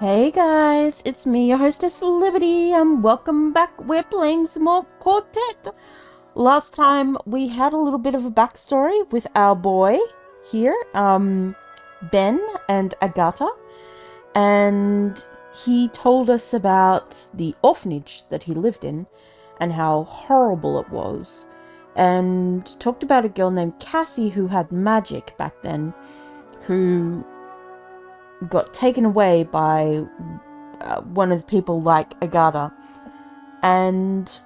Hey guys, it's me, your hostess Liberty, and welcome back. We're playing some more Quartet. Last time we had a little bit of a backstory with our boy here, Ben and Agatha, and he told us about the orphanage that he lived in and how horrible it was, and talked about a girl named Cassie who had magic back then, who got taken away by one of the people like Agatha. And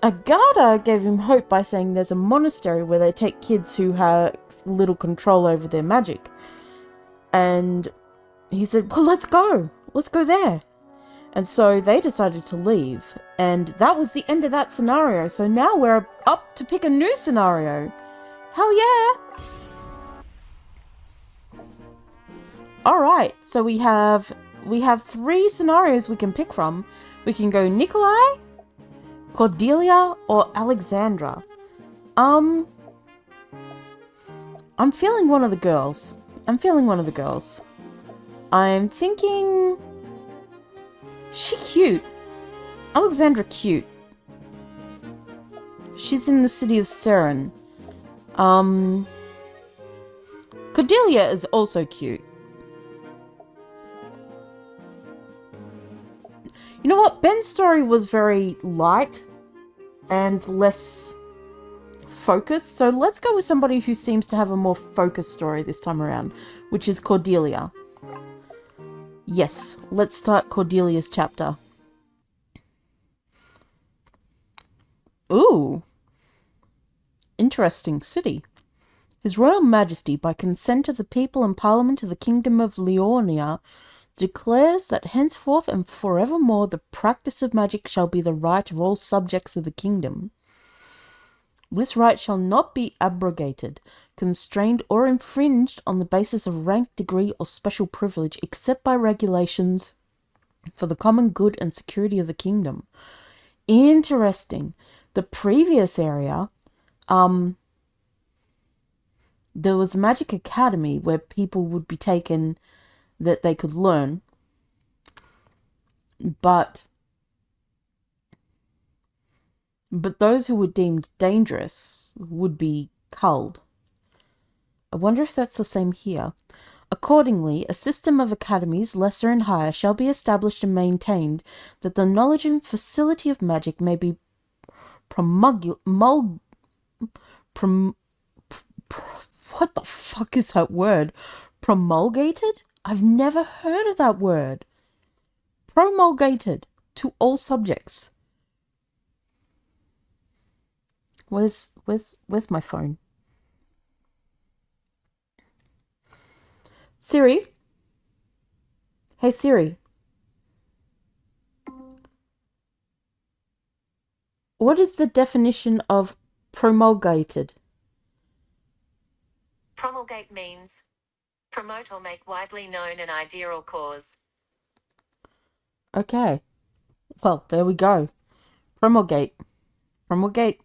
Agatha gave him hope by saying there's a monastery where they take kids who have little control over their magic. And he said, well, let's go there. And so they decided to leave, and that was the end of that scenario. So now we're up to pick a new scenario. Hell yeah! Alright, so we have 3 scenarios we can pick from. We can go Nikolai, Cordelia, or Alexandra. I'm feeling one of the girls. I'm thinking... she cute. Alexandra cute. She's in the city of Seren. Cordelia is also cute. You know what? Ben's story was very light and less focused, so let's go with somebody who seems to have a more focused story this time around, which is Cordelia. Yes, let's start Cordelia's chapter. Ooh. Interesting city. His Royal Majesty, by consent of the people and Parliament of the Kingdom of Leonia, declares that henceforth and forevermore the practice of magic shall be the right of all subjects of the kingdom. This right shall not be abrogated, constrained, or infringed on the basis of rank, degree, or special privilege, except by regulations for the common good and security of the kingdom. Interesting. The previous area, there was a magic academy where people would be taken that they could learn, but those who were deemed dangerous would be culled. I wonder if that's the same here. Accordingly, a system of academies, lesser and higher, shall be established and maintained, that the knowledge and facility of magic may be what the fuck is that word? Promulgated? I've never heard of that word. Promulgated to all subjects. Where's my phone? Siri? Hey Siri. What is the definition of promulgated? Promulgate means promote or make widely known an idea or cause. Okay. Well, there we go. Promulgated. Promulgated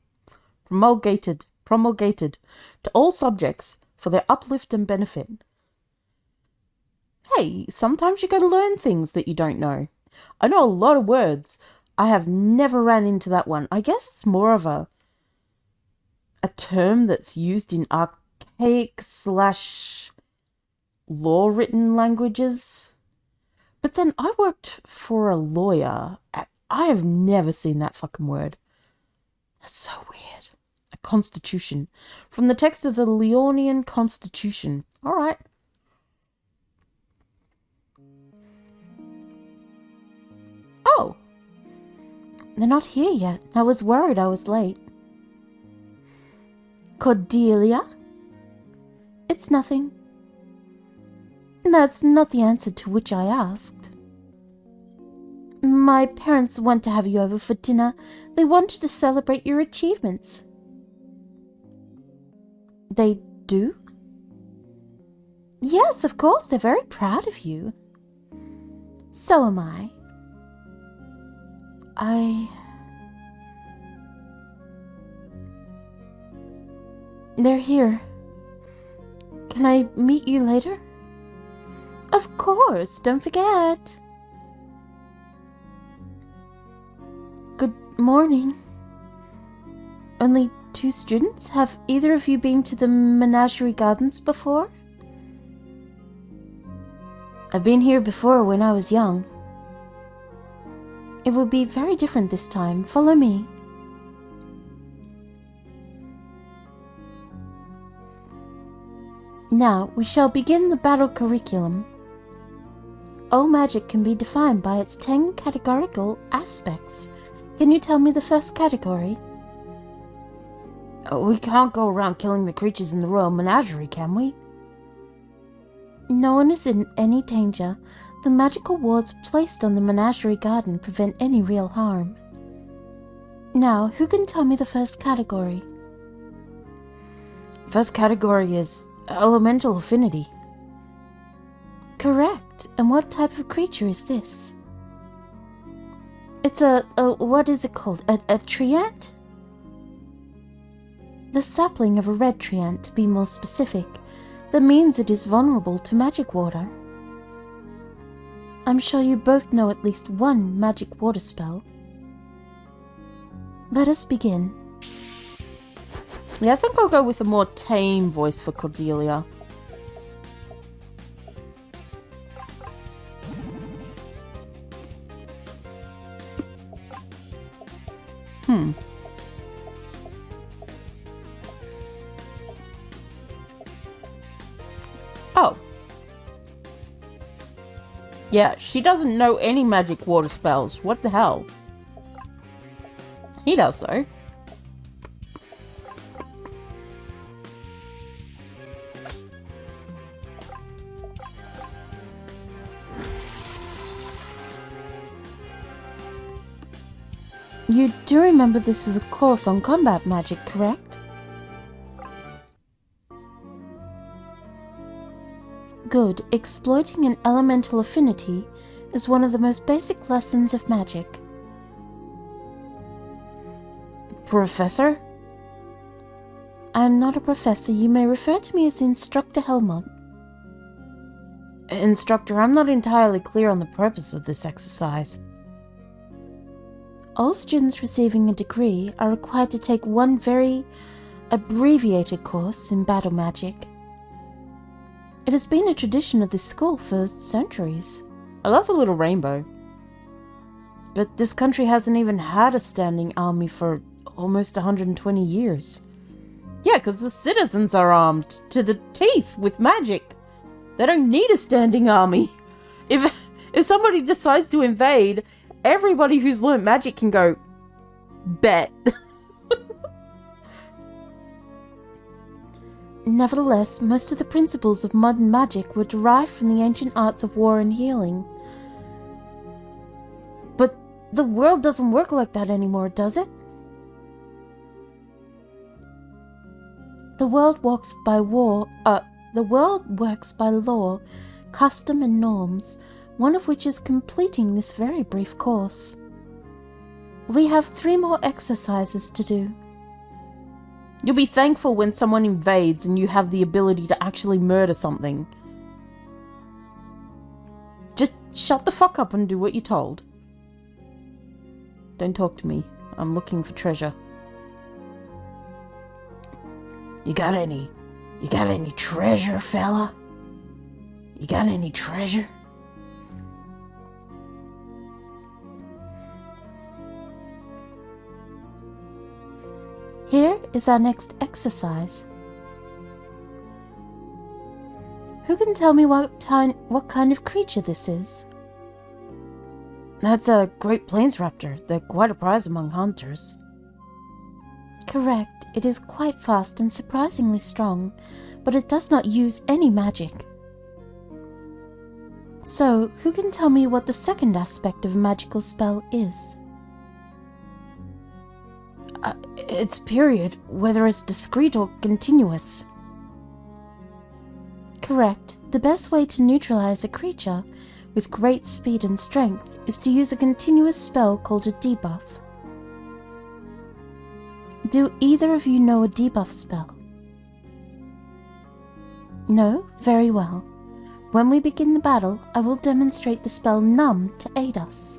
to all subjects for their uplift and benefit. Hey, sometimes you gotta learn things that you don't know. I know a lot of words. I have never ran into that one. I guess it's more of a term that's used in archaic / law-written languages. But then I worked for a lawyer. I have never seen that fucking word. That's so weird. A constitution. From the text of the Leonian Constitution. Alright. Oh. They're not here yet. I was worried I was late. Cordelia? It's nothing. That's not the answer to which I asked. My parents want to have you over for dinner. They wanted to celebrate your achievements. They do? Yes, of course. They're very proud of you. So am I. They're here. Can I meet you later? Of course, don't forget. Good morning. Only 2 students? Have either of you been to the Menagerie Gardens before? I've been here before when I was young. It will be very different this time. Follow me. Now, we shall begin the battle curriculum. All magic can be defined by its 10 categorical aspects. Can you tell me the first category? We can't go around killing the creatures in the Royal Menagerie, can we? No one is in any danger. The magical wards placed on the Menagerie Garden prevent any real harm. Now, who can tell me the first category? First category is elemental affinity. Correct. And what type of creature is this? It's what is it called? A treant? The sapling of a red treant, to be more specific. That means it is vulnerable to magic water. I'm sure you both know at least one magic water spell. Let us begin. Yeah, I think I'll go with a more tame voice for Cordelia. Oh. Yeah, she doesn't know any magic water spells. What the hell? He does, though. You do remember this is a course on combat magic, correct? Good. Exploiting an elemental affinity is one of the most basic lessons of magic. Professor? I am not a professor. You may refer to me as Instructor Helmont. Instructor, I'm not entirely clear on the purpose of this exercise. All students receiving a degree are required to take one very abbreviated course in battle magic. It has been a tradition of this school for centuries. I love the little rainbow. But this country hasn't even had a standing army for almost 120 years. Yeah, because the citizens are armed to the teeth with magic. They don't need a standing army. If somebody decides to invade, everybody who's learnt magic can go, bet. Nevertheless, most of the principles of modern magic were derived from the ancient arts of war and healing. But the world doesn't work like that anymore, does it? The world works by law, custom and norms, one of which is completing this very brief course. We have 3 more exercises to do. You'll be thankful when someone invades and you have the ability to actually murder something. Just shut the fuck up and do what you're told. Don't talk to me. I'm looking for treasure. You got any treasure, fella? You got any treasure? Here is our next exercise. Who can tell me what kind of creature this is? That's a great plains raptor. They're quite a prize among hunters. Correct. It is quite fast and surprisingly strong, but it does not use any magic. So, who can tell me what the second aspect of a magical spell is? Its period, whether it's discrete or continuous. Correct. The best way to neutralize a creature with great speed and strength is to use a continuous spell called a debuff. Do either of you know a debuff spell? No? Very well. When we begin the battle, I will demonstrate the spell Numb to aid us.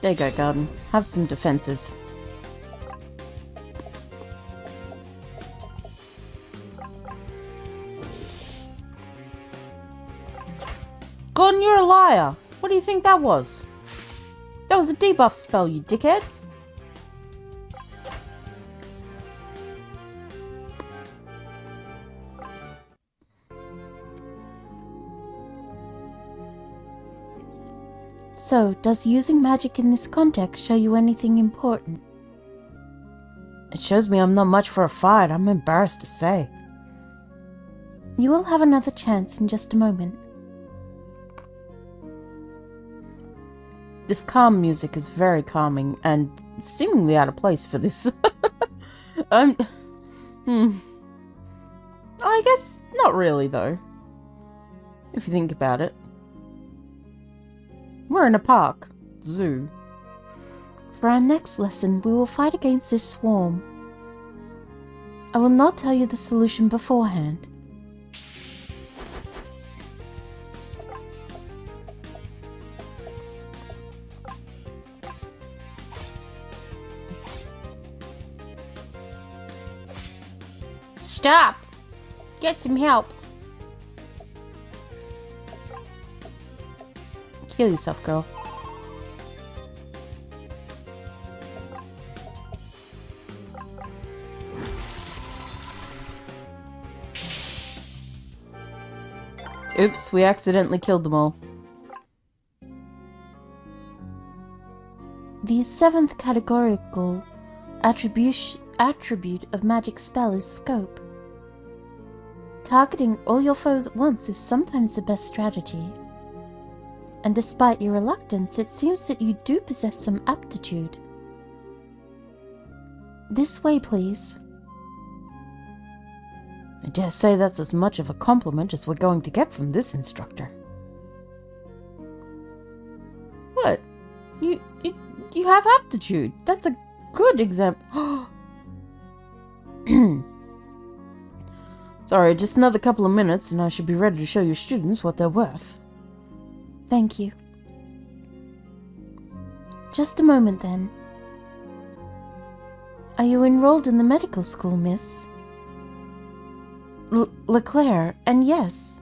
There you go, Garden. Have some defenses. Gordon, you're a liar. What do you think that was? That was a debuff spell, you dickhead. So, does using magic in this context show you anything important? It shows me I'm not much for a fight, I'm embarrassed to say. You will have another chance in just a moment. This calm music is very calming and seemingly out of place for this. I guess not really though, if you think about it. We're in a park. Zoo. For our next lesson, we will fight against this swarm. I will not tell you the solution beforehand. Stop! Get some help. Heal yourself, girl. Oops, we accidentally killed them all. The 7th categorical attribute of magic spell is scope. Targeting all your foes at once is sometimes the best strategy. And despite your reluctance, it seems that you do possess some aptitude. This way, please. I dare say that's as much of a compliment as we're going to get from this instructor. What? You have aptitude. That's a good example. Sorry, just another couple of minutes and I should be ready to show your students what they're worth. Thank you. Just a moment then. Are you enrolled in the medical school, miss? LeClaire, and yes.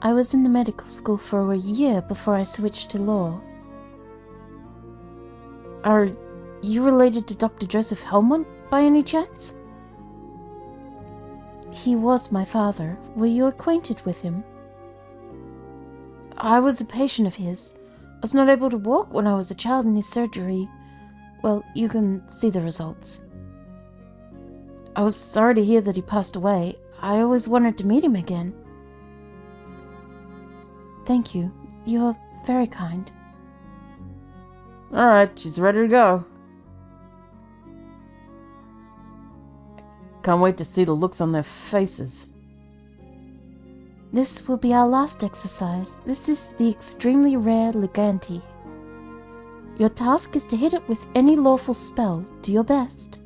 I was in the medical school for a year before I switched to law. Are you related to Dr. Joseph Helmont by any chance? He was my father. Were you acquainted with him? I was a patient of his. I was not able to walk when I was a child in his surgery. Well, you can see the results. I was sorry to hear that he passed away. I always wanted to meet him again. Thank you. You are very kind. Alright, she's ready to go. Can't wait to see the looks on their faces. This will be our last exercise. This is the extremely rare Liganti. Your task is to hit it with any lawful spell. Do your best.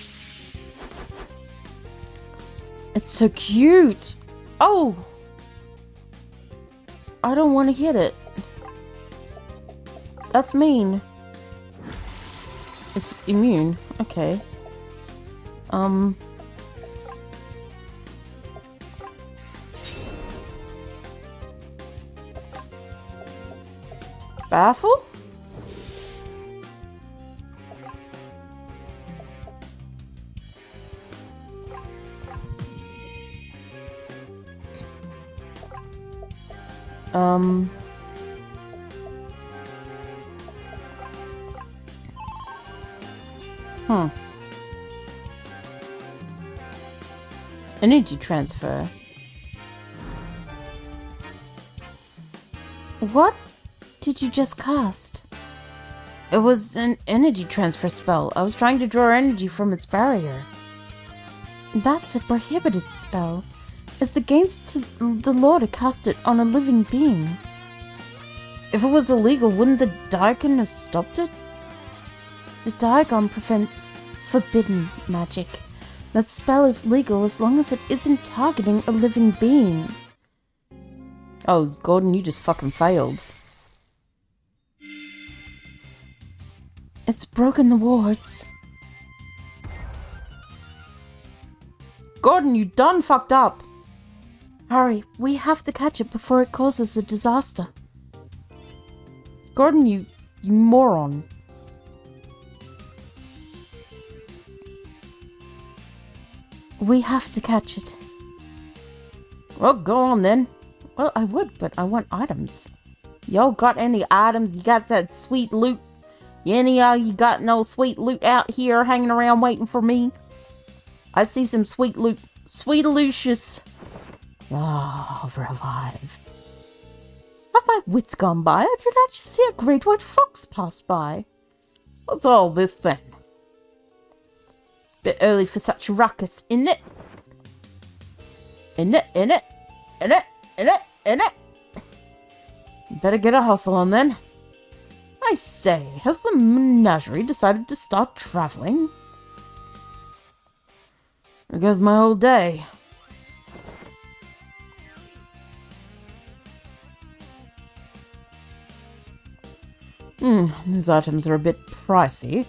It's so cute! Oh! I don't want to hit it. That's mean. It's immune. Okay. Baffle? Energy transfer. What did you just cast? It was an energy transfer spell. I was trying to draw energy from its barrier. That's a prohibited spell. It's against the law to cast it on a living being. If it was illegal, wouldn't the diagon have stopped it? The diagon prevents forbidden magic. That spell is legal as long as it isn't targeting a living being. Oh, Gordon, you just fucking failed. It's broken the wards. Gordon, you done fucked up. Hurry, we have to catch it before it causes a disaster. Gordon, you moron. We have to catch it. Well, go on then. Well, I would, but I want items. Y'all got any items? You got that sweet loot? Any of you got no sweet loot out here hanging around waiting for me? I see some sweet loot. Sweet Lucius. Ah, revive. Have my wits gone by, or did I just see a great white fox pass by? What's all this then? Bit early for such a ruckus, isn't it? In it. Better get a hustle on then. I say, has the menagerie decided to start traveling? There goes my whole day. These items are a bit pricey.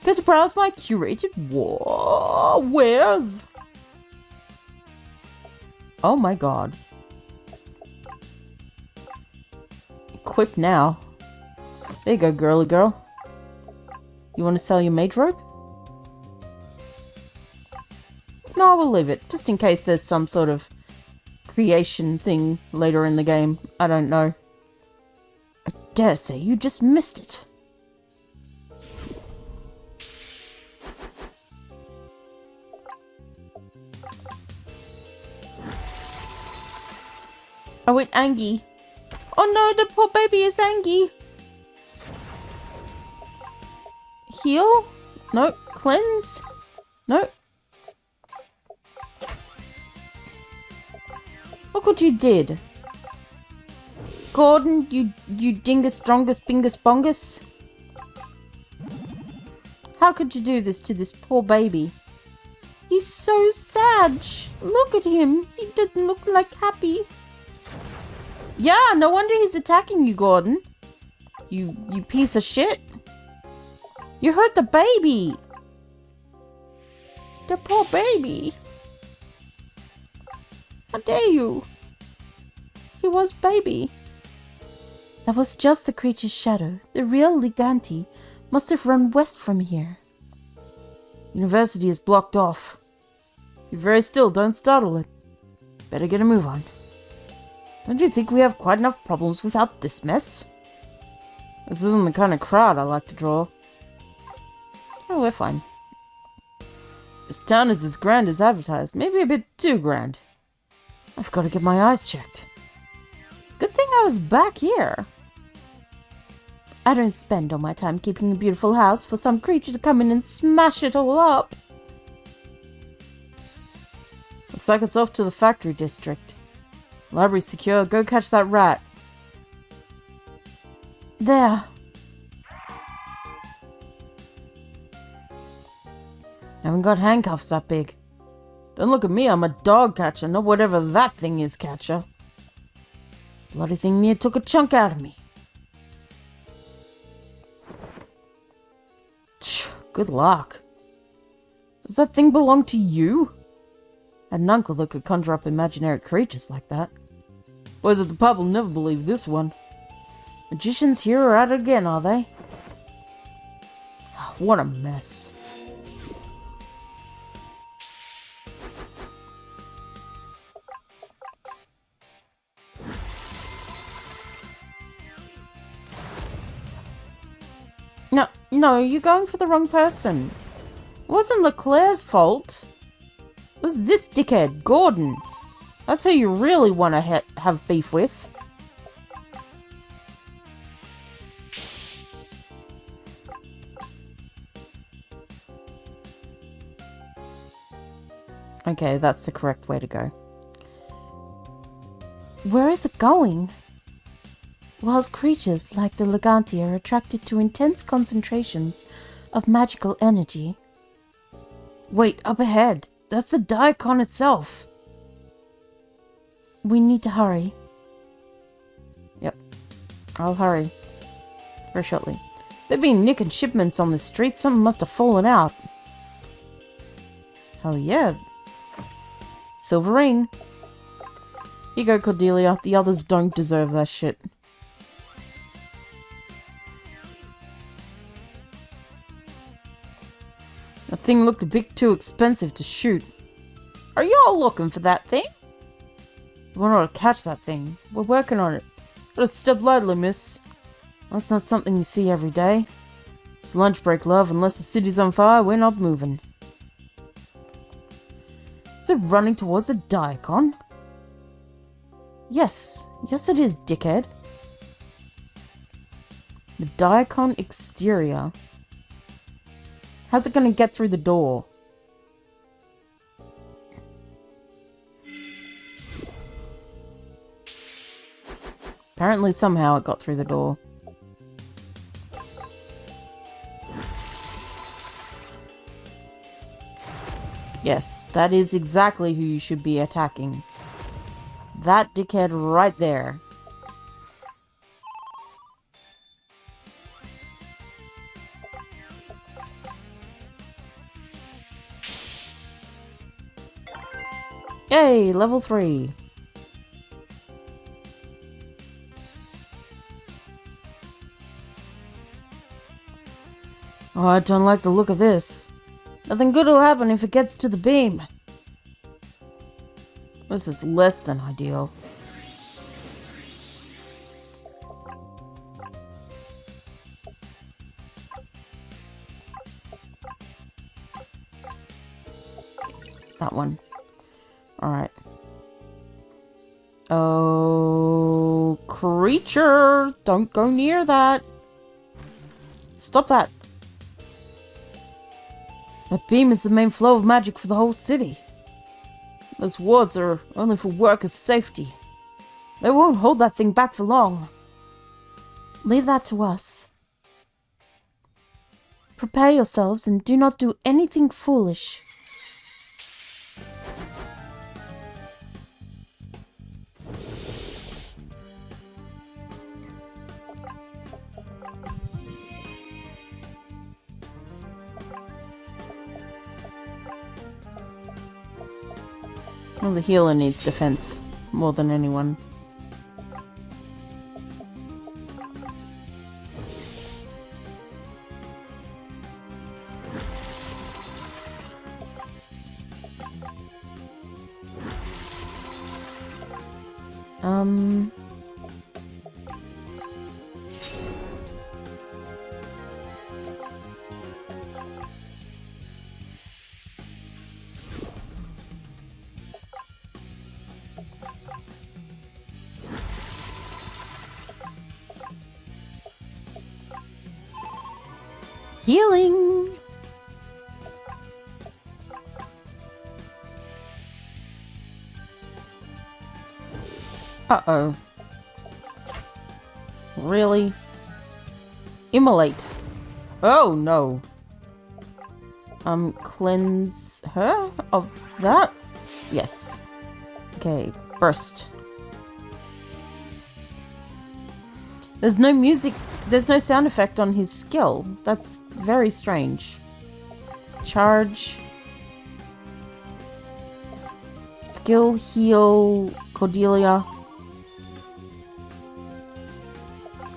Get to browse my curated wares. Oh my god. Equip now. There you go, girly girl. You want to sell your mage robe? No, we'll leave it, just in case there's some sort of creation thing later in the game. I don't know. I dare say you just missed it. Oh wait, Angie. Oh no, the poor baby is Angie. Heal? No. Cleanse? No. Look what you did. Gordon, you dingus strongus bingus bongus. How could you do this to this poor baby? He's so sad. Look at him. He doesn't look like happy. Yeah, no wonder he's attacking you, Gordon. You piece of shit. You hurt the baby. The poor baby. How dare you? He was baby. That was just the creature's shadow. The real Liganti must have run west from here. University is blocked off. Be very still, don't startle it. Better get a move on. Don't you think we have quite enough problems without this mess? This isn't the kind of crowd I like to draw. Oh, we're fine. This town is as grand as advertised. Maybe a bit too grand. I've got to get my eyes checked. Good thing I was back here. I don't spend all my time keeping a beautiful house for some creature to come in and smash it all up. Looks like it's off to the factory district. Library's secure. Go catch that rat. There. Haven't got handcuffs that big. Don't look at me, I'm a dog catcher, not whatever that thing is catcher. Bloody thing near took a chunk out of me. Good luck. Does that thing belong to you? I had an uncle that could conjure up imaginary creatures like that. Boys at the pub will never believe this one. Magicians here are at it again, are they? What a mess. No, you're going for the wrong person. It wasn't Leclerc's fault. It was this dickhead, Gordon. That's who you really want to have beef with. Okay, that's the correct way to go. Where is it going? Wild creatures like the Leganti are attracted to intense concentrations of magical energy. Wait, up ahead. That's the Diacon itself. We need to hurry. Yep, I'll hurry. Very shortly. They've been nicking shipments on the street. Something must have fallen out. Hell yeah. Silver ring. Here you go, Cordelia. The others don't deserve that shit. The thing looked a bit too expensive to shoot. Are you all looking for that thing? We're not to catch that thing. We're working on it. Gotta step lightly, miss. That's not something you see every day. It's lunch break, love. Unless the city's on fire, we're not moving. Is it running towards the Diacon? Yes. Yes it is, dickhead. The Diacon exterior. How's it gonna get through the door? Apparently somehow it got through the door. Yes, that is exactly who you should be attacking. That dickhead right there. Yay, level 3. Oh, I don't like the look of this. Nothing good will happen if it gets to the beam. This is less than ideal. That one. Alright. Oh, creature! Don't go near that. Stop that. That beam is the main flow of magic for the whole city. Those wards are only for workers' safety. They won't hold that thing back for long. Leave that to us. Prepare yourselves and do not do anything foolish. Well, the healer needs defense more than anyone. Healing! Uh-oh. Really? Immolate. Oh, no. Cleanse her of that? Yes. Okay, burst. There's no music, there's no sound effect on his skill. That's very strange. Charge. Skill, heal, Cordelia.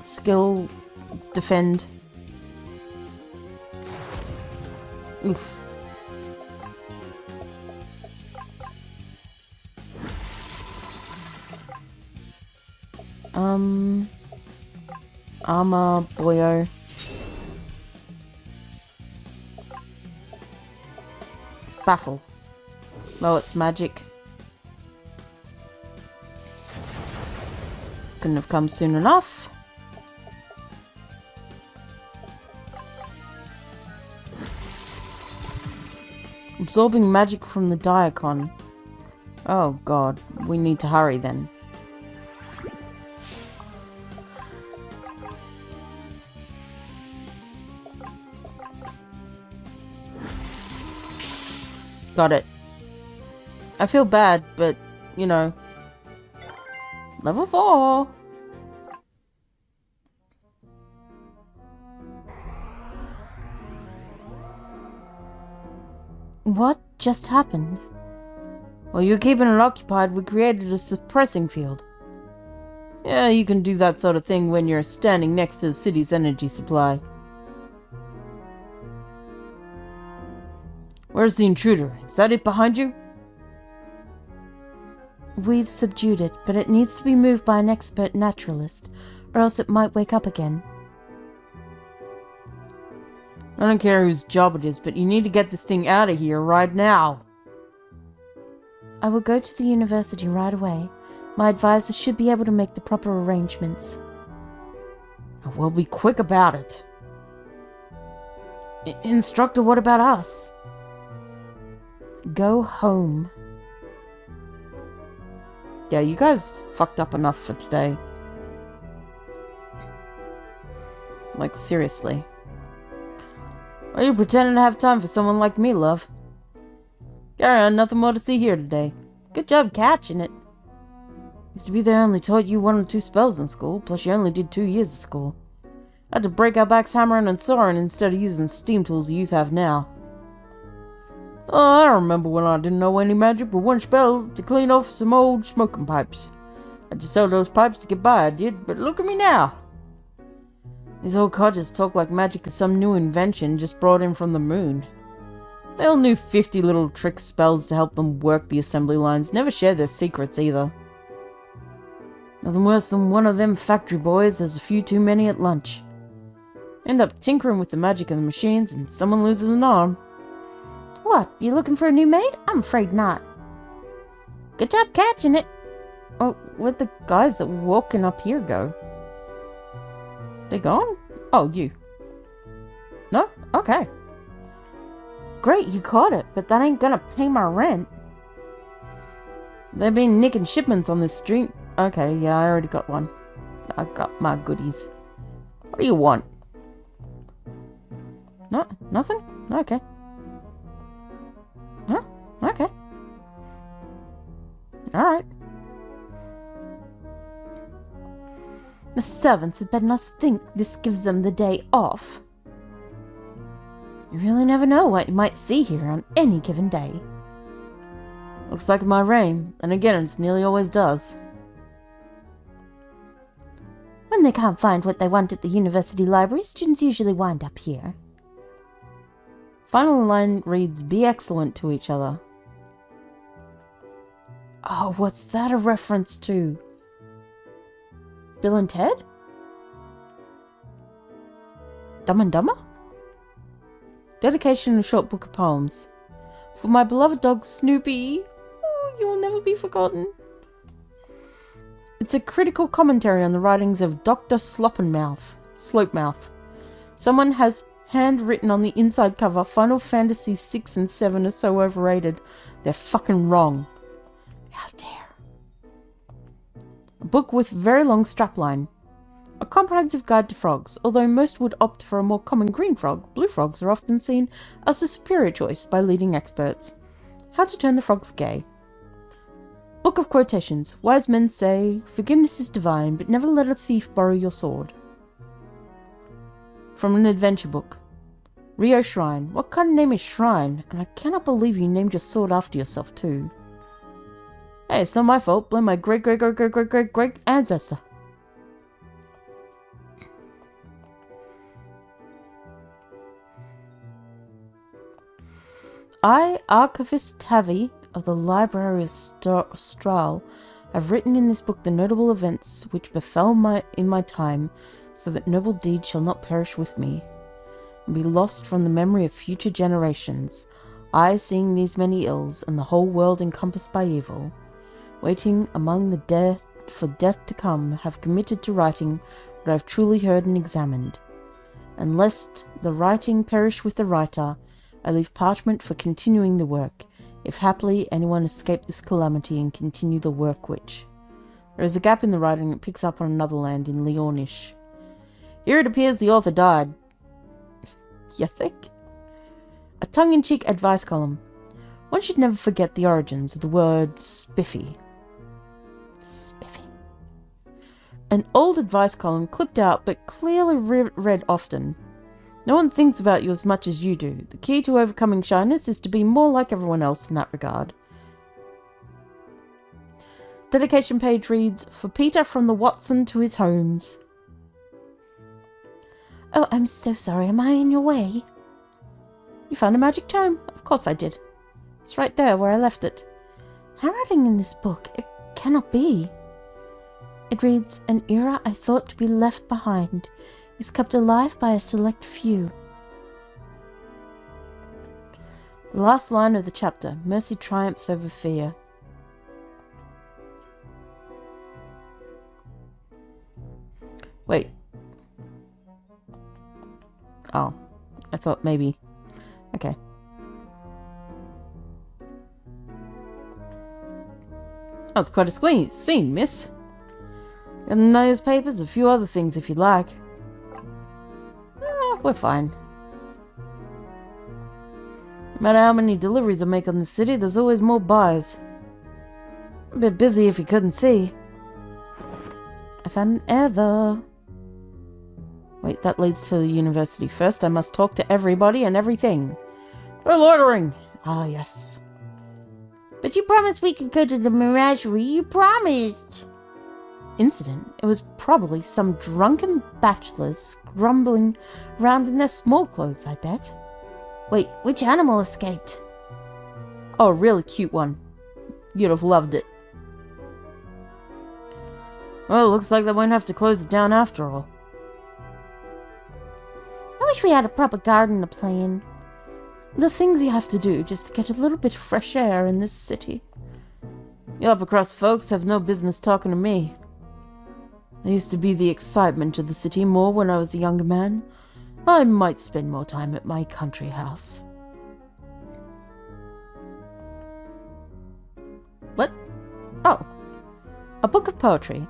Skill, defend. Oof. Armor, boyo. Baffle. Well, it's magic. Couldn't have come soon enough. Absorbing magic from the Diacon. Oh god, we need to hurry then. Got it. I feel bad, but, you know. Level 4! What just happened? While you're keeping it occupied, we created a suppressing field. Yeah, you can do that sort of thing when you're standing next to the city's energy supply. Where's the intruder? Is that it behind you? We've subdued it, but it needs to be moved by an expert naturalist, or else it might wake up again. I don't care whose job it is, but you need to get this thing out of here right now. I will go to the university right away. My advisor should be able to make the proper arrangements. We'll be quick about it. Instructor, what about us? Go home. Yeah, you guys fucked up enough for today. Like, seriously. Are you pretending to have time for someone like me, love? Carry on, nothing more to see here today. Good job catching it. Used to be they only taught you 1 or 2 spells in school, plus you only did 2 years of school. Had to break our backs hammering and sawing instead of using steam tools the youth have now. Oh, I remember when I didn't know any magic but 1 spell to clean off some old smoking pipes. Had to sell those pipes to get by, I did, but look at me now. These old codgers talk like magic is some new invention just brought in from the moon. They all knew 50 little trick spells to help them work the assembly lines, never shared their secrets either. Nothing worse than one of them factory boys has a few too many at lunch. End up tinkering with the magic of the machines and someone loses an arm. What, you looking for a new maid? I'm afraid not. Good job catching it. Oh, where'd the guys that were walking up here go? They gone? Oh, you. No? Okay. Great, you caught it, but that ain't gonna pay my rent. They've been nicking shipments on this street. Okay, yeah, I already got one. I got my goodies. What do you want? No? Nothing? Okay. No? Okay. Alright. The servants had better not think this gives them the day off. You really never know what you might see here on any given day. Looks like it might rain, and again it nearly always does. When they can't find what they want at the university library, students usually wind up here. Final line reads, be excellent to each other. Oh, what's that a reference to? Bill and Ted? Dumb and Dumber? Dedication and a short book of poems. For my beloved dog Snoopy. Oh, you will never be forgotten. It's a critical commentary on the writings of Dr. Slopemouth. Someone has handwritten on the inside cover, Final Fantasy 6 and 7 are so overrated. They're fucking wrong. How dare. A book with very long strapline. A comprehensive guide to frogs. Although most would opt for a more common green frog, blue frogs are often seen as a superior choice by leading experts. How to turn the frogs gay. Book of quotations. Wise men say, forgiveness is divine, but never let a thief borrow your sword. From an adventure book. Rio Shrine. What kind of name is Shrine? And I cannot believe you named your sword after yourself too. Hey, it's not my fault. Blame my great ancestor. I, Archivist Tavi of the Library of Strahl, have written in this book the notable events which befell in my time, so that noble deeds shall not perish with me, and be lost from the memory of future generations. I, seeing these many ills, and the whole world encompassed by evil, waiting among the death for death to come, have committed to writing what I have truly heard and examined. And lest the writing perish with the writer, I leave parchment for continuing the work, if happily anyone escape this calamity and continue the work which. There is a gap in the writing that picks up on another land in Leonish. Here it appears the author died. You think? A tongue-in-cheek advice column. One should never forget the origins of the word spiffy. Spiffy. An old advice column clipped out but clearly read often. No one thinks about you as much as you do. The key to overcoming shyness is to be more like everyone else in that regard. Dedication page reads, For Peter from the Watson to his homes. Oh, I'm so sorry. Am I in your way? You found a magic tome? Of course I did. It's right there where I left it. Handwriting in this book. It cannot be. It reads, An era I thought to be left behind is kept alive by a select few. The last line of the chapter. Mercy triumphs over fear. Wait. Oh. I thought maybe... Okay. Oh, it's quite a scene, miss. And those papers, a few other things if you like. We're fine. No matter how many deliveries I make on the city, there's always more buys. A bit busy if you couldn't see. I found an heir though. Wait, that leads to the university. First, I must talk to everybody and everything. We're loitering! Ah, yes. But you promised we could go to the menagerie. You promised! Incident? It was probably some drunken bachelors grumbling round in their small clothes, I bet. Wait, which animal escaped? Oh, a really cute one. You'd have loved it. Well, looks like they won't have to close it down after all. I wish we had a proper garden to play in. The things you have to do just to get a little bit of fresh air in this city. You upper crust folks have no business talking to me. I used to be the excitement of the city more when I was a younger man. I might spend more time at my country house. What? Oh. A book of poetry.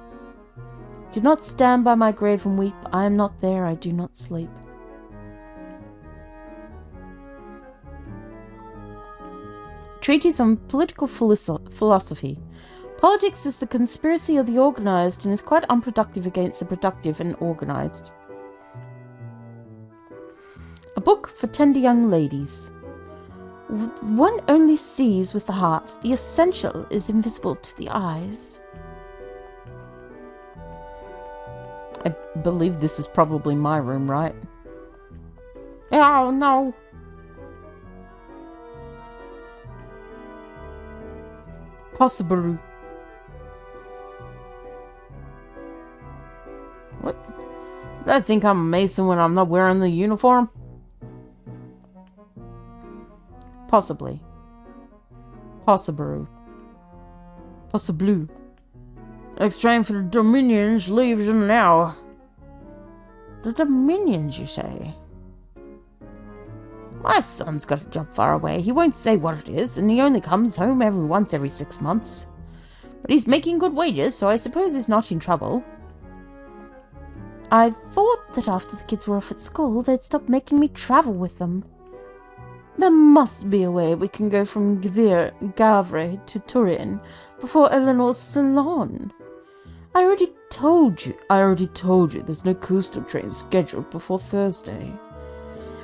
Do not stand by my grave and weep. I am not there, I do not sleep. Treatise on political philosophy. Politics is the conspiracy of the organized and is quite unproductive against the productive and organized. A book for tender young ladies. One only sees with the heart. The essential is invisible to the eyes. I believe this is probably my room, right? Oh, no. Possible. What? I think I'm a mason when I'm not wearing the uniform? Possibly. Possible. Possible. Next train for the Dominions leaves in an hour. The Dominions, you say? My son's got a job far away. He won't say what it is, and he only comes home once every 6 months. But he's making good wages, so I suppose he's not in trouble. I thought that after the kids were off at school, they'd stop making me travel with them. There must be a way we can go from Gavre to Turin before Eleanor's salon. I already told you there's no coastal train scheduled before Thursday.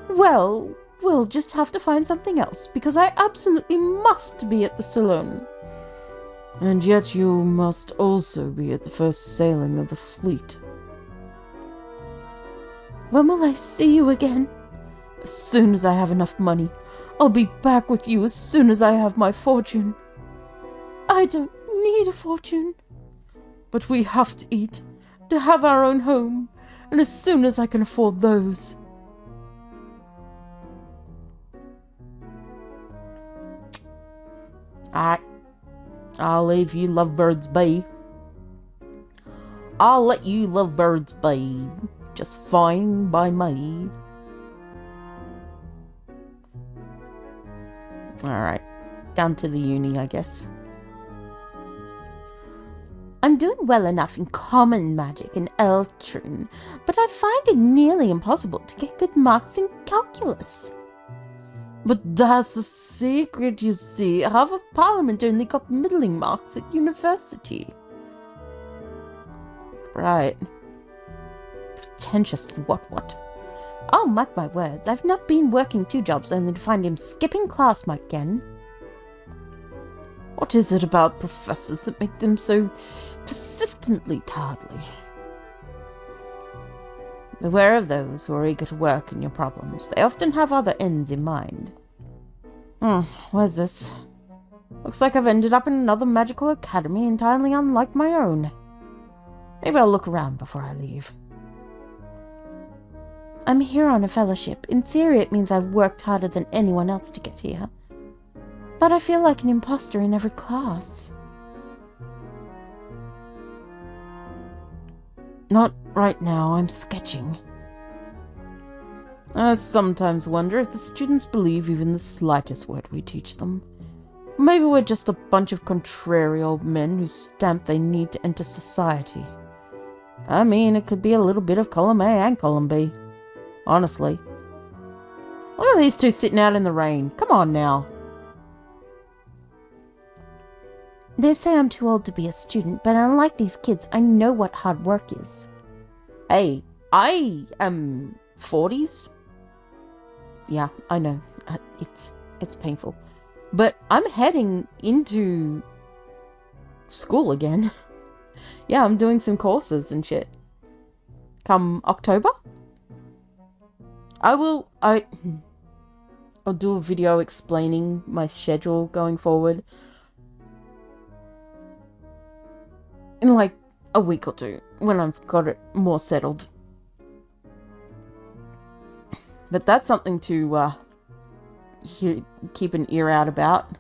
Well, we'll just have to find something else, because I absolutely must be at the salon. And yet you must also be at the first sailing of the fleet. When will I see you again? As soon as I have enough money. I'll be back with you as soon as I have my fortune. I don't need a fortune. But we have to eat, to have our own home, and as soon as I can afford those. I'll leave you lovebirds be. I'll let you lovebirds be. Just fine by me. Alright. Down to the uni, I guess. I'm doing well enough in common magic and Eltron, but I find it nearly impossible to get good marks in calculus. But that's the secret, you see. Half of Parliament only got middling marks at university. Right. Pretentious what? Oh, mark my words, I've not been working 2 jobs only to find him skipping class again. What is it about professors that make them so persistently tardly? Beware of those who are eager to work in your problems. They often have other ends in mind. Where's this? Looks like I've ended up in another magical academy entirely unlike my own. Maybe I'll look around before I leave. I'm here on a fellowship. In theory, it means I've worked harder than anyone else to get here. But I feel like an imposter in every class. Not right now, I'm sketching. I sometimes wonder if the students believe even the slightest word we teach them. Maybe we're just a bunch of contrary old men who stamp they need to enter society. I mean, it could be a little bit of column A and column B. Honestly. Look at these two sitting out in the rain. Come on now. They say I'm too old to be a student, but unlike these kids, I know what hard work is. Hey, I am 40s. Yeah, I know. It's painful. But I'm heading into school again. Yeah, I'm doing some courses and shit. Come October? I'll do a video explaining my schedule going forward. In like a week or two, when I've got it more settled. But that's something to keep an ear out about.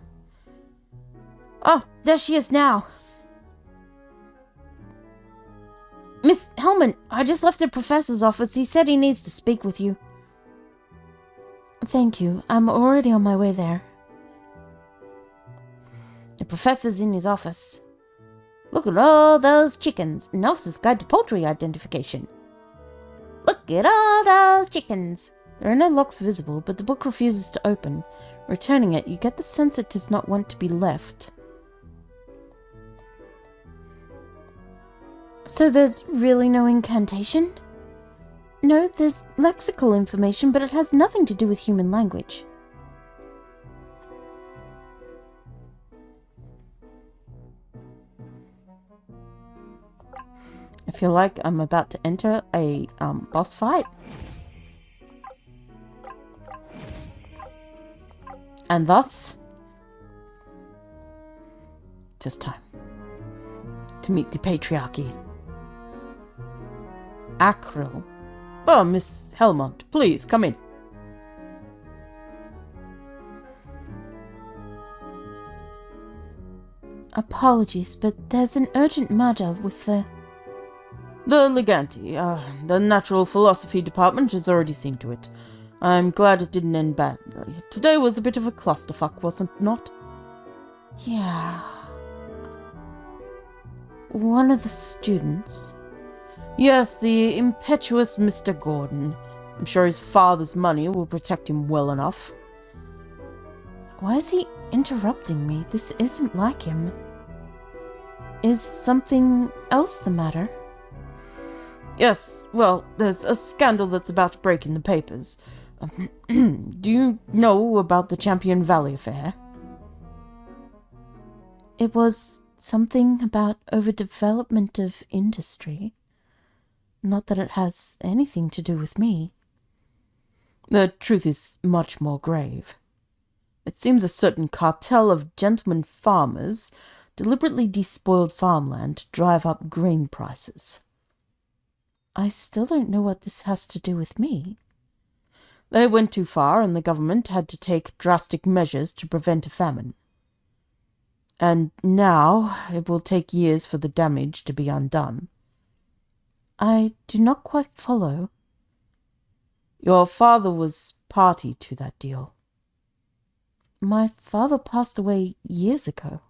Oh, there she is now. Miss Hellman, I just left the professor's office. He said he needs to speak with you. Thank you. I'm already on my way there. The professor's in his office. Look at all those chickens. An officer's guide to poultry identification. Look at all those chickens. There are no locks visible, but the book refuses to open. Returning it, you get the sense it does not want to be left. So there's really no incantation? No, there's lexical information, but it has nothing to do with human language. I feel like I'm about to enter a boss fight. And thus, just time to meet the patriarchy. Akril. Oh, Miss Helmont, please come in. Apologies, but there's an urgent matter with the Leganti. The Natural Philosophy Department has already seen to it. I'm glad it didn't end badly. Today was a bit of a clusterfuck, wasn't it not? Yeah. One of the students. Yes, the impetuous Mr. Gordon. I'm sure his father's money will protect him well enough. Why is he interrupting me? This isn't like him. Is something else the matter? Yes, well, there's a scandal that's about to break in the papers. Do you know about the Champion Valley affair? It was something about overdevelopment of industry. Not that it has anything to do with me. The truth is much more grave. It seems a certain cartel of gentlemen farmers deliberately despoiled farmland to drive up grain prices. I still don't know what this has to do with me. They went too far, and the government had to take drastic measures to prevent a famine. And now it will take years for the damage to be undone. I do not quite follow. Your father was party to that deal. My father passed away years ago.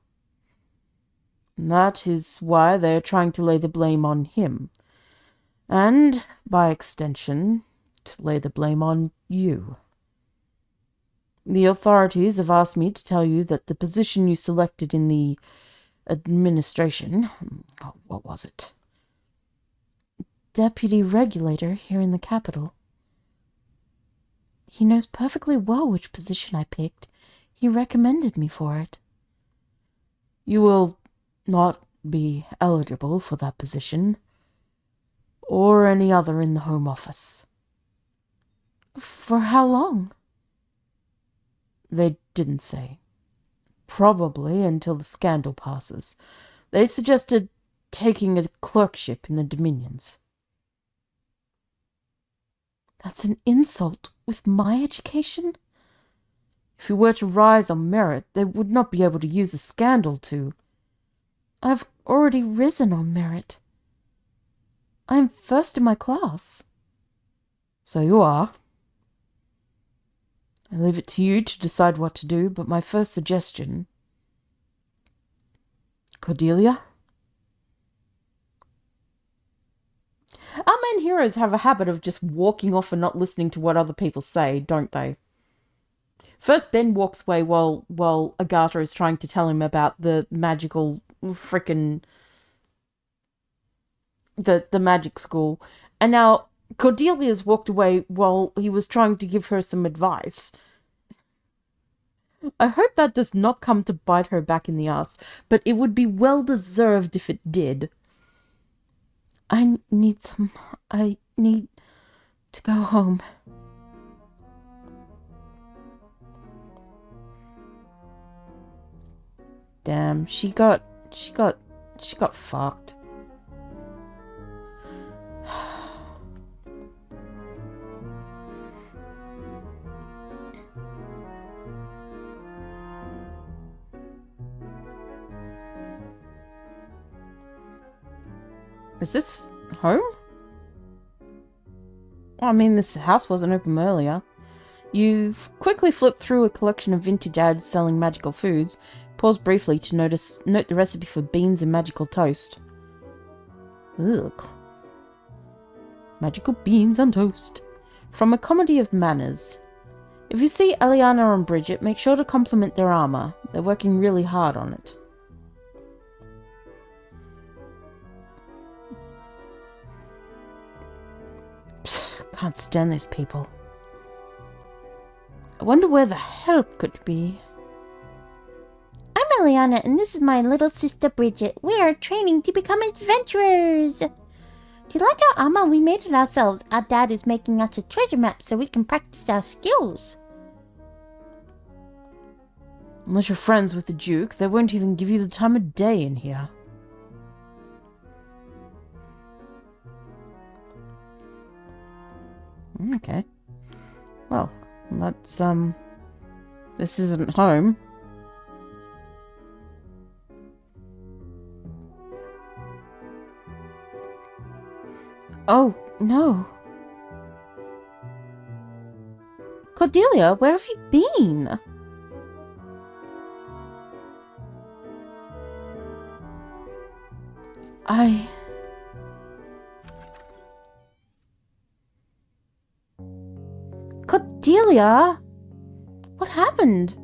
That is why they're trying to lay the blame on him. And, by extension, to lay the blame on you. The authorities have asked me to tell you that the position you selected in the administration, what was it? Deputy regulator here in the capital. He knows perfectly well which position I picked. He recommended me for it. You will not be eligible for that position, or any other in the Home Office. For how long? They didn't say. Probably until the scandal passes. They suggested taking a clerkship in the Dominions. That's an insult with my education? If you were to rise on merit, they would not be able to use a scandal to. I've already risen on merit. I am first in my class. So you are. I leave it to you to decide what to do, but my first suggestion... Cordelia? Our main heroes have a habit of just walking off and not listening to what other people say, don't they? First, Ben walks away while Agatha is trying to tell him about the magical frickin' the magic school. And now Cordelia's walked away while he was trying to give her some advice. I hope that does not come to bite her back in the ass, but it would be well deserved if it did. I need to go home. Damn, she got fucked. Is this home? I mean, this house wasn't open earlier. You quickly flip through a collection of vintage ads selling magical foods. Pause briefly to note the recipe for beans and magical toast. Ugh. Magical beans on toast. From A Comedy of Manners. If you see Eliana and Bridget, make sure to compliment their armor. They're working really hard on it. Can't stand these people. I wonder where the help could be. I'm Eliana, and this is my little sister Bridget. We are training to become adventurers. Do you like our armor? We made it ourselves. Our dad is making us a treasure map so we can practice our skills. Unless you're friends with the Duke, they won't even give you the time of day in here. Okay. Well, that's, this isn't home. Oh, no. Cordelia, where have you been? Cordelia? What happened?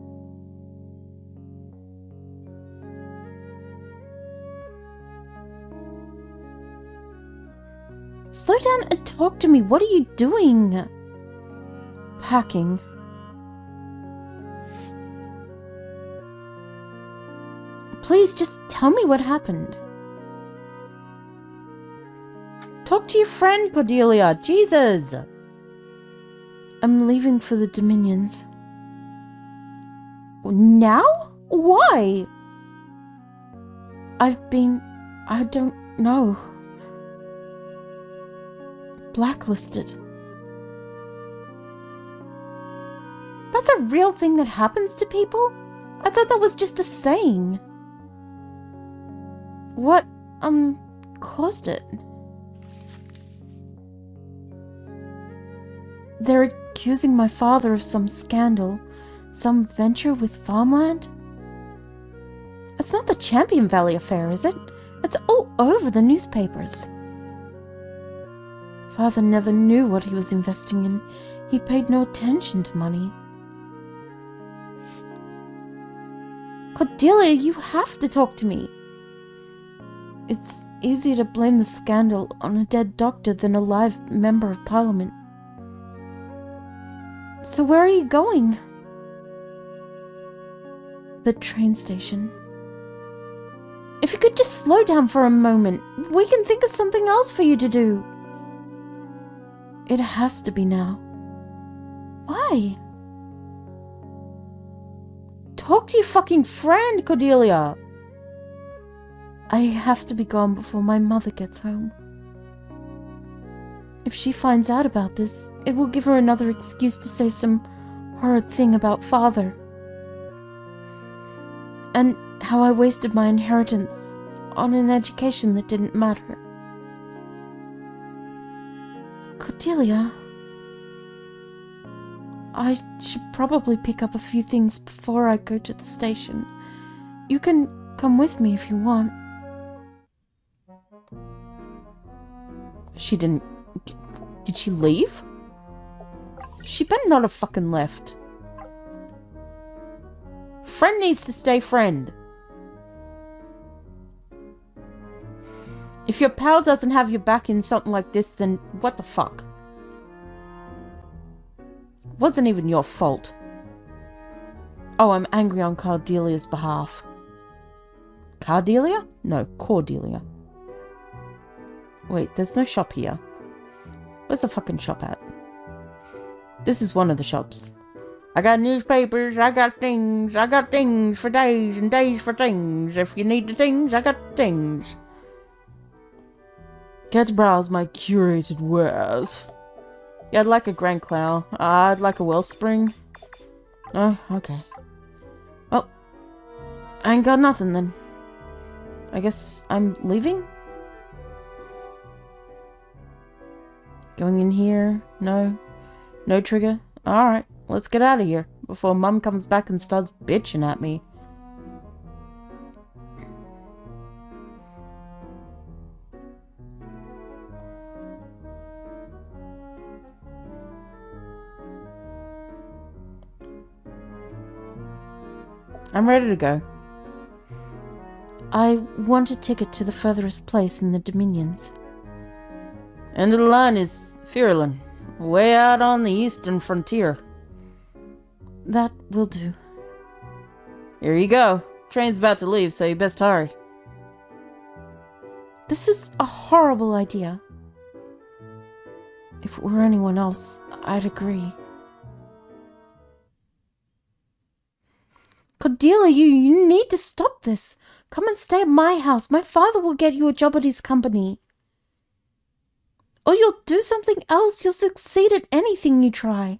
Slow down and talk to me. What are you doing? Packing. Please just tell me what happened. Talk to your friend, Cordelia. Jesus! I'm leaving for the Dominions. Now? Why? I don't know. Blacklisted. That's a real thing that happens to people? I thought that was just a saying. What, caused it? They're accusing my father of some scandal, Some venture with farmland? It's not the Champion Valley affair, is it? It's all over the newspapers. Father never knew what he was investing in. He paid no attention to money. Cordelia, you have to talk to me. It's easier to blame the scandal on a dead doctor than a live member of parliament. So where are you going? The train station. If you could just slow down for a moment, we can think of something else for you to do. It has to be now. Why? Talk to your fucking friend, Cordelia. I have to be gone before my mother gets home. If she finds out about this, it will give her another excuse to say some horrid thing about Father. And how I wasted my inheritance on an education that didn't matter. Cordelia, I should probably pick up a few things before I go to the station. You can come with me if you want. She didn't... Did she leave? She better not have fucking left. Friend needs to stay friend. If your pal doesn't have your back in something like this, then what the fuck? Wasn't even your fault. Oh, I'm angry on Cordelia's behalf. Cardelia? No, Cordelia. Wait, there's no shop here. Where's the fucking shop at? This is one of the shops. I got newspapers, I got things for days and days for things. If you need the things, I got things. Get to browse my curated wares. Yeah, I'd like a Grand Clow. I'd like a Wellspring. Oh, okay. Well, I ain't got nothing then. I guess I'm leaving? Going in here? No? No trigger? Alright, let's get out of here before Mum comes back and starts bitching at me. I'm ready to go. I want a ticket to the furthest place in the Dominions. End of the line is Firlin, way out on the eastern frontier. That will do. Here you go. Train's about to leave, so you best hurry. This is a horrible idea. If it were anyone else, I'd agree. Cordelia, you need to stop this. Come and stay at my house. My father will get you a job at his company. Or you'll do something else. You'll succeed at anything you try.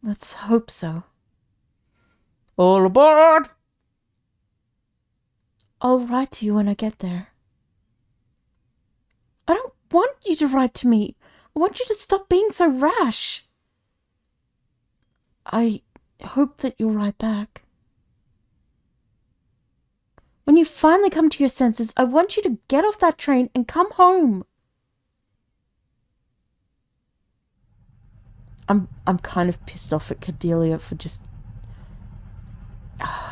Let's hope so. All aboard! I'll write to you when I get there. I don't want you to write to me. I want you to stop being so rash. I hope that you'll write back. When you finally come to your senses, I want you to get off that train and come home. I'm kind of pissed off at Cordelia for just...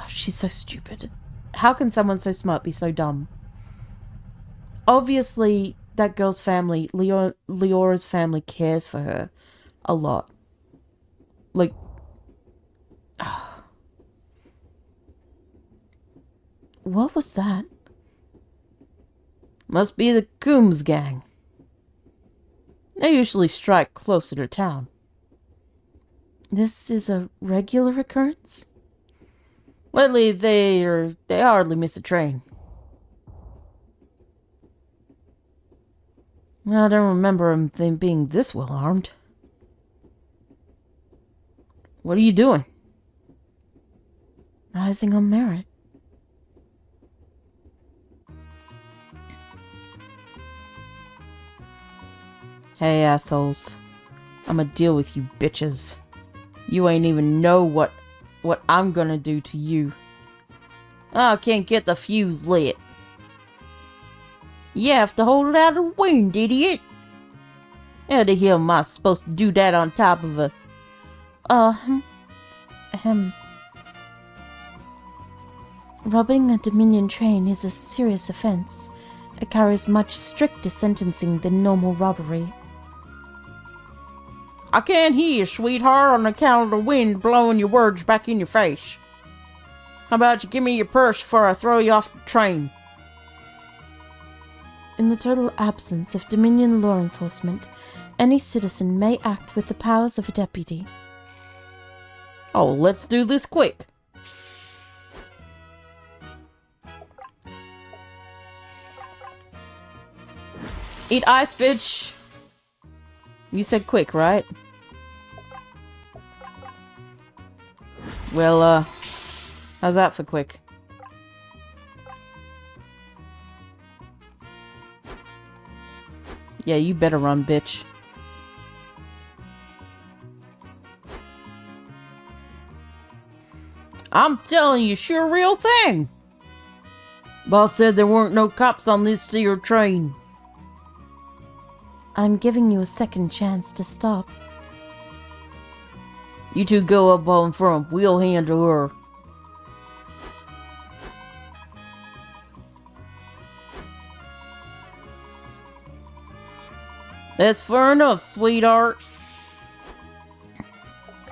she's so stupid. How can someone so smart be so dumb? Obviously, that girl's family, Leora's family, cares for her a lot. Like... What was that? Must be the Coombs gang. They usually strike closer to town. This is a regular occurrence? Lately, they hardly miss a train. I don't remember them being this well armed. What are you doing? Rising on merit. Hey, assholes. I'ma deal with you bitches. You ain't even know what I'm gonna do to you. I can't get the fuse lit. You have to hold it out of the wind, idiot. How the hell am I supposed to do that on top of a... Robbing a Dominion train is a serious offense. It carries much stricter sentencing than normal robbery. I can't hear you, sweetheart, on account of the wind blowing your words back in your face. How about you give me your purse before I throw you off the train? In the total absence of Dominion law enforcement, any citizen may act with the powers of a deputy. Oh, let's do this quick. Eat ice, bitch. You said quick, right? Well, how's that for quick? Yeah, you better run, bitch. I'm telling you, sure real thing. Boss said there weren't no cops on this steer train. I'm giving you a second chance to stop. You two go up on front. We'll handle her. That's fair enough, sweetheart.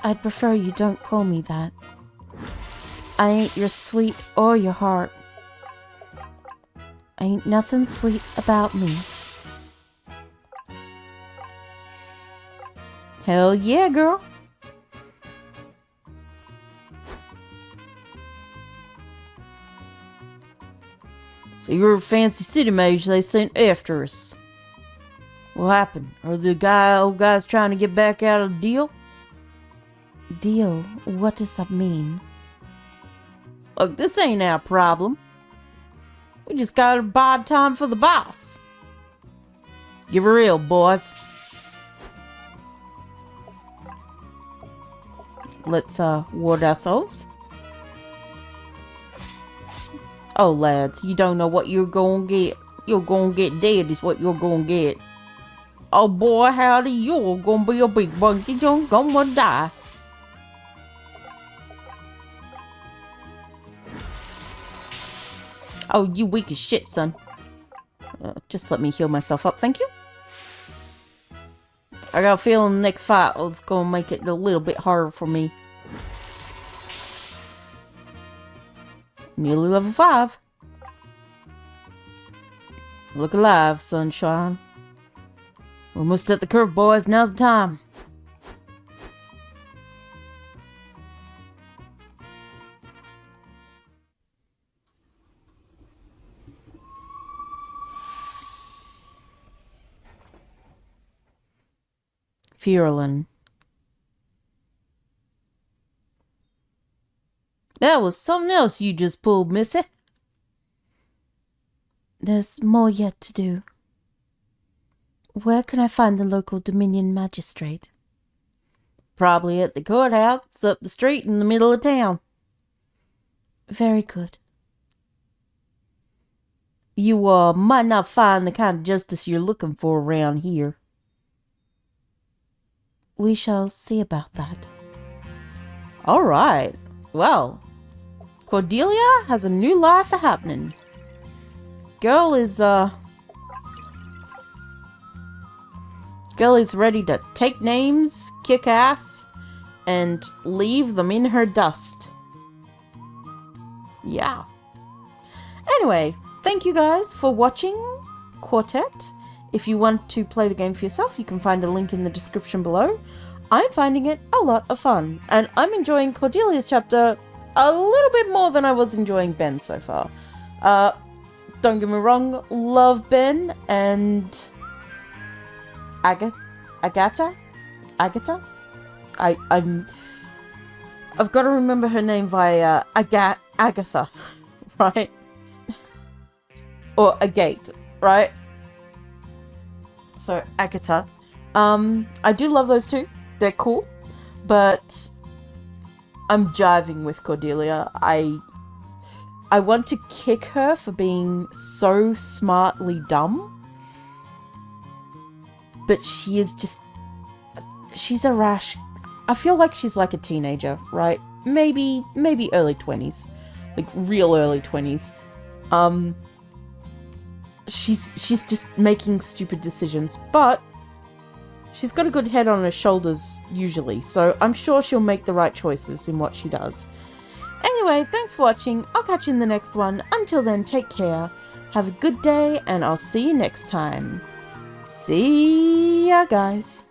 I'd prefer you don't call me that. I ain't your sweet or your heart. Ain't nothing sweet about me. Hell yeah, girl. So you're a fancy city mage they sent after us. What happened? Are the old guys trying to get back out of the deal? Deal? What does that mean? Look, this ain't our problem. We just gotta buy time for the boss. Give her real, boys. Let's ward ourselves. Oh, lads, you don't know what you're gonna get. You're gonna get dead is what you're gonna get. Oh boy, howdy, you're gonna be a big one. You're gonna die. Oh, you weak as shit, son. Just let me heal myself up, thank you. I got a feeling the next fight is gonna make it a little bit harder for me. Nearly level 5. Look alive, sunshine. We're almost at the curve, boys. Now's the time. Furlan. That was something else you just pulled, missy. There's more yet to do. Where can I find the local Dominion magistrate? Probably at the courthouse. It's up the street in the middle of town. Very good. You might not find the kind of justice you're looking for around here. We shall see about that. All right. Well, Cordelia has a new life happening. Girl is ready to take names, kick ass, and leave them in her dust. Yeah. Anyway, thank you guys for watching Quartet. If you want to play the game for yourself, you can find a link in the description below. I'm finding it a lot of fun, and I'm enjoying Cordelia's chapter a little bit more than I was enjoying Ben so far. Don't get me wrong, love Ben and Agatha. I've got to remember her name via Agatha, right? Or Agate, right? So Agatha. I do love those two. They're cool, but I'm jiving with Cordelia. I want to kick her for being so smartly dumb. But she is just... She's a rash... I feel like she's like a teenager, right? Maybe early 20s. Like, real early 20s. She's just making stupid decisions. But she's got a good head on her shoulders, usually. So I'm sure she'll make the right choices in what she does. Anyway, thanks for watching. I'll catch you in the next one. Until then, take care. Have a good day, and I'll see you next time. See ya, guys.